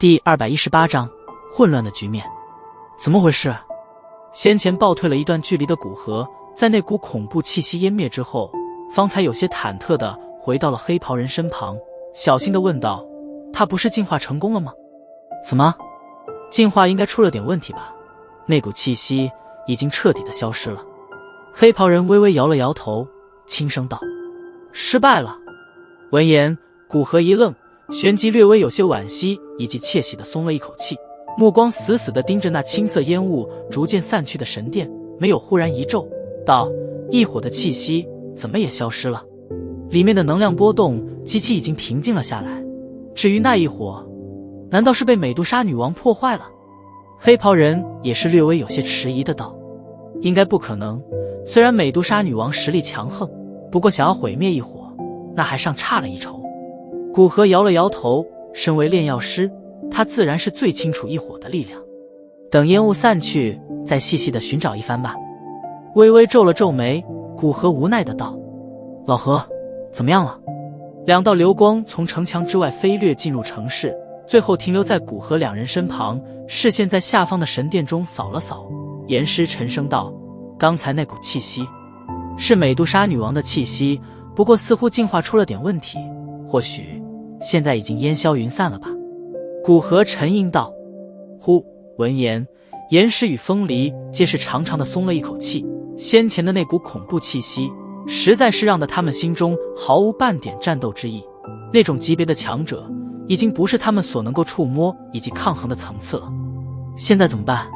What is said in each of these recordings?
第218章混乱的局面。怎么回事？先前暴退了一段距离的古河，在那股恐怖气息湮灭之后，方才有些忐忑地回到了黑袍人身旁，小心地问道：他不是进化成功了吗？怎么？进化应该出了点问题吧？那股气息已经彻底地消失了。黑袍人微微摇了摇头，轻声道：失败了。闻言，古河一愣，旋即略微有些惋惜以及窃喜地松了一口气，目光死死地盯着那青色烟雾逐渐散去的神殿，没有忽然一皱，道：异火的气息怎么也消失了？里面的能量波动极其已经平静了下来，至于那一火，难道是被美杜莎女王破坏了？黑袍人也是略微有些迟疑的道：应该不可能，虽然美杜莎女王实力强横，不过想要毁灭异火，那还尚差了一筹。古河摇了摇头，身为炼药师，他自然是最清楚异火的力量。等烟雾散去，再细细的寻找一番吧。微微皱了皱眉，古河无奈的道：老何，怎么样了？两道流光从城墙之外飞掠进入城市，最后停留在古河两人身旁，视线在下方的神殿中扫了扫，言师沉声道：刚才那股气息是美杜莎女王的气息，不过似乎进化出了点问题，或许现在已经烟消云散了吧。古河沉吟道：呼。闻言，言师与风离皆是长长的松了一口气，先前的那股恐怖气息实在是让得他们心中毫无半点战斗之意，那种级别的强者已经不是他们所能够触摸以及抗衡的层次了。现在怎么办？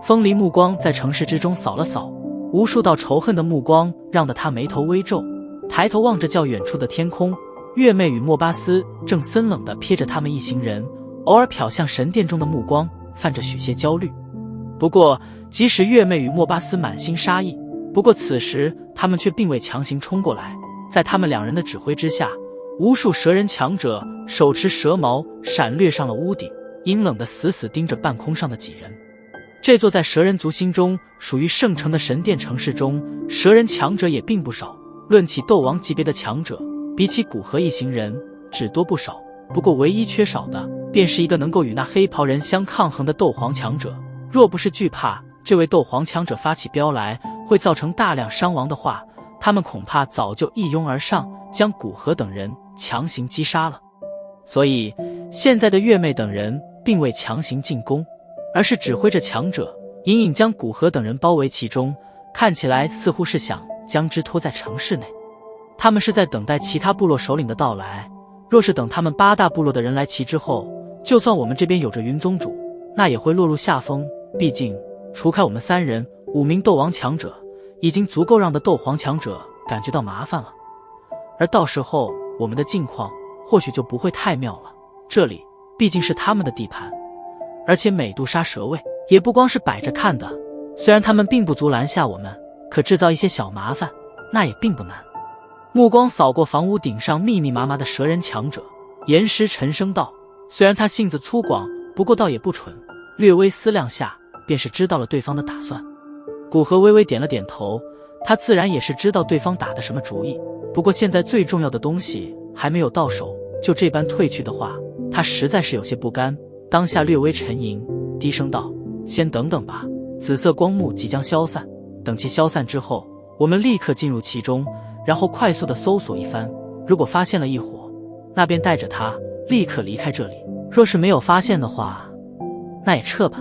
风离目光在城市之中扫了扫，无数道仇恨的目光让得他眉头微皱，抬头望着较远处的天空，月妹与莫巴斯正森冷地瞥着他们一行人，偶尔瞟向神殿中的目光泛着许些焦虑。不过即使月妹与莫巴斯满心杀意，不过此时他们却并未强行冲过来，在他们两人的指挥之下，无数蛇人强者手持蛇矛闪掠上了屋顶，阴冷地死死盯着半空上的几人。这座在蛇人族心中属于圣城的神殿城市中，蛇人强者也并不少，论起斗王级别的强者，比起古河一行人只多不少，不过唯一缺少的便是一个能够与那黑袍人相抗衡的斗皇强者。若不是惧怕这位斗皇强者发起飙来会造成大量伤亡的话，他们恐怕早就一拥而上，将古河等人强行击杀了。所以现在的月妹等人并未强行进攻，而是指挥着强者隐隐将古河等人包围其中，看起来似乎是想将之拖在城市内。他们是在等待其他部落首领的到来，若是等他们8大部落的人来齐之后，就算我们这边有着云宗主，那也会落入下风。毕竟除开我们3人，5名斗王强者已经足够让的斗皇强者感觉到麻烦了，而到时候我们的境况或许就不会太妙了。这里毕竟是他们的地盘，而且美杜莎蛇卫也不光是摆着看的，虽然他们并不足拦下我们，可制造一些小麻烦那也并不难。目光扫过房屋顶上密密麻麻的蛇人强者，言师沉声道：虽然他性子粗犷，不过倒也不蠢，略微思量下便是知道了对方的打算。古河微微点了点头，他自然也是知道对方打的什么主意，不过现在最重要的东西还没有到手，就这般退去的话，他实在是有些不甘。当下略微沉吟，低声道：先等等吧，紫色光幕即将消散，等其消散之后，我们立刻进入其中，然后快速的搜索一番，如果发现了异火，那便带着他立刻离开这里，若是没有发现的话，那也撤吧。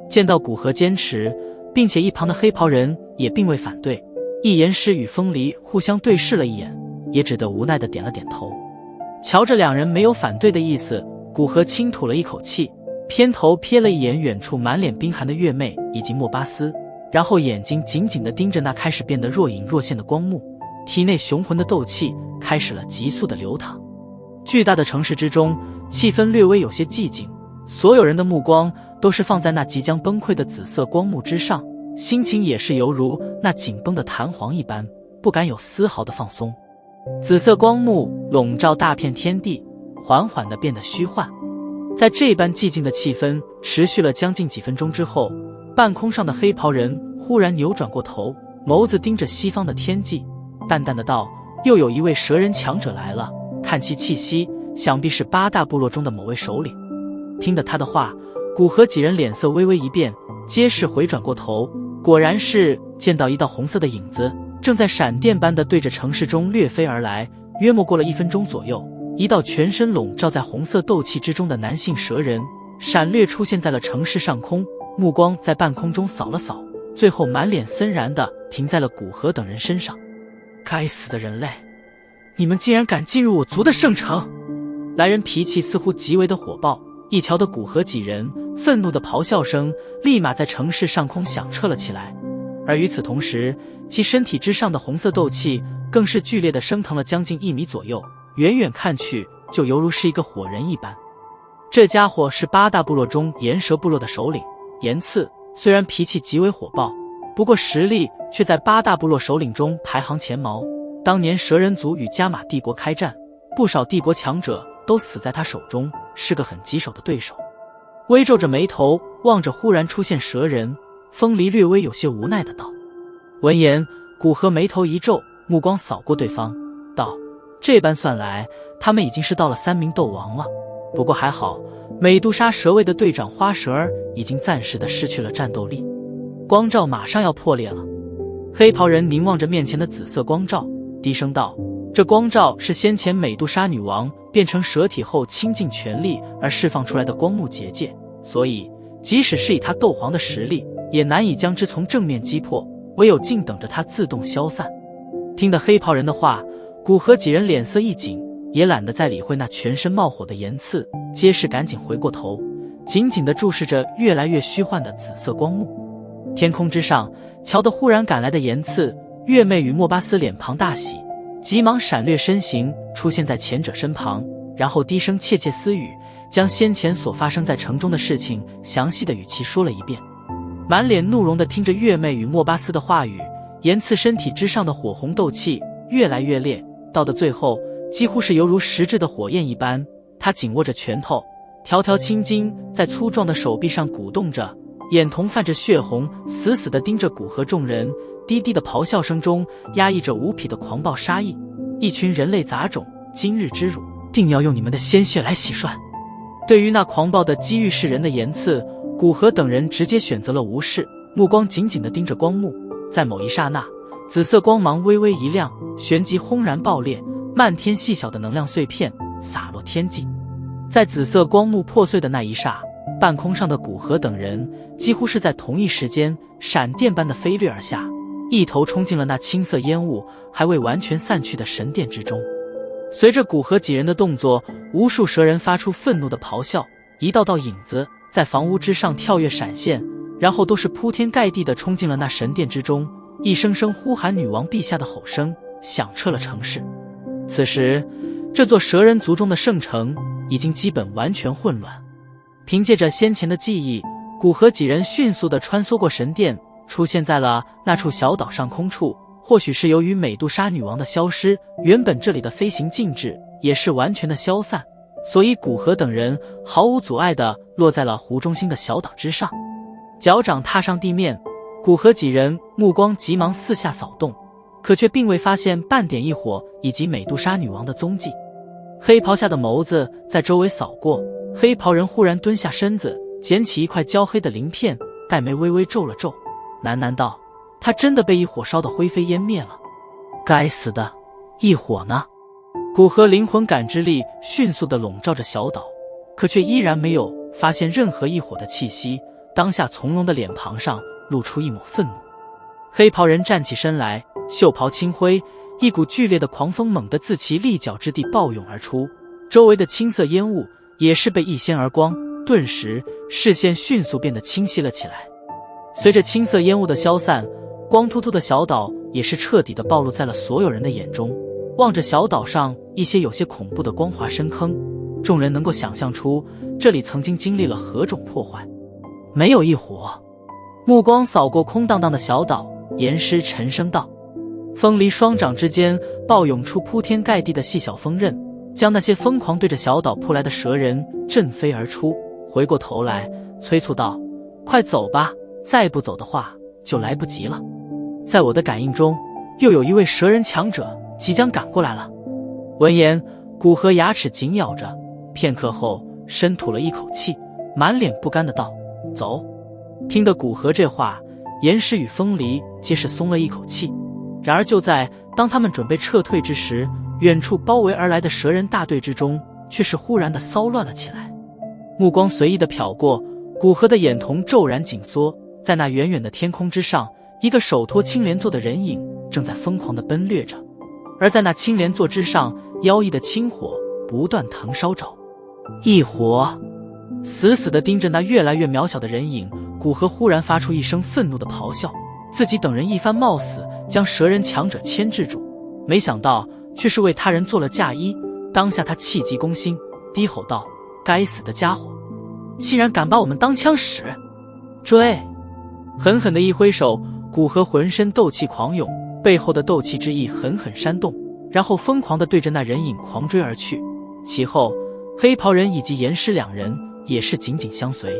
见到古河坚持，并且一旁的黑袍人也并未反对，一言师与风离互相对视了一眼，也只得无奈的点了点头。瞧着两人没有反对的意思，古河轻吐了一口气，偏头瞥了一眼远处满脸冰寒的月妹以及莫巴斯，然后眼睛紧紧地盯着那开始变得若隐若现的光幕，体内雄浑的斗气开始了急速的流淌。巨大的城市之中，气氛略微有些寂静，所有人的目光都是放在那即将崩溃的紫色光幕之上，心情也是犹如那紧绷的弹簧一般，不敢有丝毫的放松。紫色光幕笼罩大片天地，缓缓地变得虚幻。在这般寂静的气氛持续了将近几分钟之后，半空上的黑袍人忽然扭转过头，眸子盯着西方的天际，淡淡的道：又有一位蛇人强者来了，看其气息，想必是8大部落中的某位首领。听得他的话，古河几人脸色微微一变，皆是回转过头，果然是见到一道红色的影子正在闪电般的对着城市中掠飞而来。约莫过了1分钟左右，一道全身笼罩在红色斗气之中的男性蛇人闪掠出现在了城市上空，目光在半空中扫了扫，最后满脸森然地停在了古河等人身上。该死的人类，你们竟然敢进入我族的圣城！来人脾气似乎极为的火爆，一瞧的古河几人愤怒的咆哮声立马在城市上空响彻了起来，而与此同时，其身体之上的红色斗气更是剧烈的升腾了将近1米左右，远远看去就犹如是一个火人一般。这家伙是8大部落中岩蛇部落的首领岩刺，虽然脾气极为火爆，不过实力却在8大部落首领中排行前茅。当年蛇人族与加玛帝国开战，不少帝国强者都死在他手中，是个很棘手的对手。微皱着眉头望着忽然出现蛇人，风离略微有些无奈的道。闻言，古河眉头一皱，目光扫过对方，道：这般算来，他们已经是到了3名斗王了。不过还好，美杜莎蛇卫的队长花蛇儿已经暂时的失去了战斗力。光照马上要破裂了。黑袍人凝望着面前的紫色光照，低声道：这光照是先前美杜莎女王变成蛇体后倾尽全力而释放出来的光幕结界，所以即使是以他斗皇的实力，也难以将之从正面击破，唯有静等着它自动消散。听得黑袍人的话，古河几人脸色一紧，也懒得再理会那全身冒火的岩刺，皆是赶紧回过头，紧紧地注视着越来越虚幻的紫色光幕。天空之上，瞧得忽然赶来的岩刺，月妹与莫巴斯脸庞大喜，急忙闪掠身形出现在前者身旁，然后低声窃窃私语，将先前所发生在城中的事情详细的与其说了一遍。满脸怒容地听着月妹与莫巴斯的话语，岩刺身体之上的火红斗气越来越烈，到的最后几乎是犹如实质的火焰一般。他紧握着拳头，条条青筋在粗壮的手臂上鼓动着，眼瞳泛着血红，死死地盯着古河众人，低低的咆哮声中压抑着无匹的狂暴杀意。一群人类杂种，今日之辱定要用你们的鲜血来洗涮。对于那狂暴的机遇世人的言辞，古河等人直接选择了无视，目光紧紧地盯着光幕。在某一刹那，紫色光芒微微一亮，旋即轰然爆裂，漫天细小的能量碎片洒落天际。在紫色光幕破碎的那一刹，半空上的古河等人几乎是在同一时间闪电般的飞掠而下，一头冲进了那青色烟雾还未完全散去的神殿之中。随着古河几人的动作，无数蛇人发出愤怒的咆哮，一道道影子在房屋之上跳跃闪现，然后都是铺天盖地地冲进了那神殿之中，一声声呼喊女王陛下的吼声响彻了城市。此时，这座蛇人族中的圣城已经基本完全混乱。凭借着先前的记忆，古河几人迅速地穿梭过神殿，出现在了那处小岛上空处。或许是由于美杜莎女王的消失，原本这里的飞行禁制也是完全的消散，所以古河等人毫无阻碍地落在了湖中心的小岛之上。脚掌踏上地面，古河几人目光急忙四下扫动，可却并未发现半点异火以及美杜莎女王的踪迹。黑袍下的眸子在周围扫过，黑袍人忽然蹲下身子，捡起一块焦黑的鳞片，黛眉微微皱了皱，喃喃道：他真的被一火烧得灰飞烟灭了。该死的，异火呢？古河灵魂感知力迅速地笼罩着小岛，可却依然没有发现任何异火的气息。当下从容的脸庞上露出一抹愤怒。黑袍人站起身来，袖袍轻挥，一股剧烈的狂风猛地自其立脚之地暴涌而出，周围的青色烟雾也是被一掀而光，顿时视线迅速变得清晰了起来。随着青色烟雾的消散，光秃秃的小岛也是彻底地暴露在了所有人的眼中。望着小岛上一些有些恐怖的光滑深坑，众人能够想象出这里曾经经历了何种破坏。没有一火，目光扫过空荡荡的小岛，岩师沉声道。风离双掌之间暴涌出铺天盖地的细小风刃，将那些疯狂对着小岛扑来的蛇人震飞而出。回过头来催促道：快走吧，再不走的话就来不及了。在我的感应中，又有一位蛇人强者即将赶过来了。闻言，古河牙齿紧咬着，片刻后深吐了一口气，满脸不甘的道：“走。”听得古河这话，严师与风离皆是松了一口气。然而就在当他们准备撤退之时，远处包围而来的蛇人大队之中，却是忽然的骚乱了起来。目光随意的瞟过，古河的眼瞳骤然紧缩，在那远远的天空之上，一个手托青莲座的人影正在疯狂地奔掠着，而在那青莲座之上，妖异的青火不断腾烧着。异火！死死地盯着那越来越渺小的人影，古河忽然发出一声愤怒的咆哮，自己等人一番冒死，将蛇人强者牵制住，没想到却是为他人做了嫁衣。当下他气急攻心，低吼道：“该死的家伙，竟然敢把我们当枪使！追！”狠狠的一挥手，古河浑身斗气狂涌，背后的斗气之意狠狠煽动，然后疯狂地对着那人影狂追而去。其后黑袍人以及严师两人也是紧紧相随。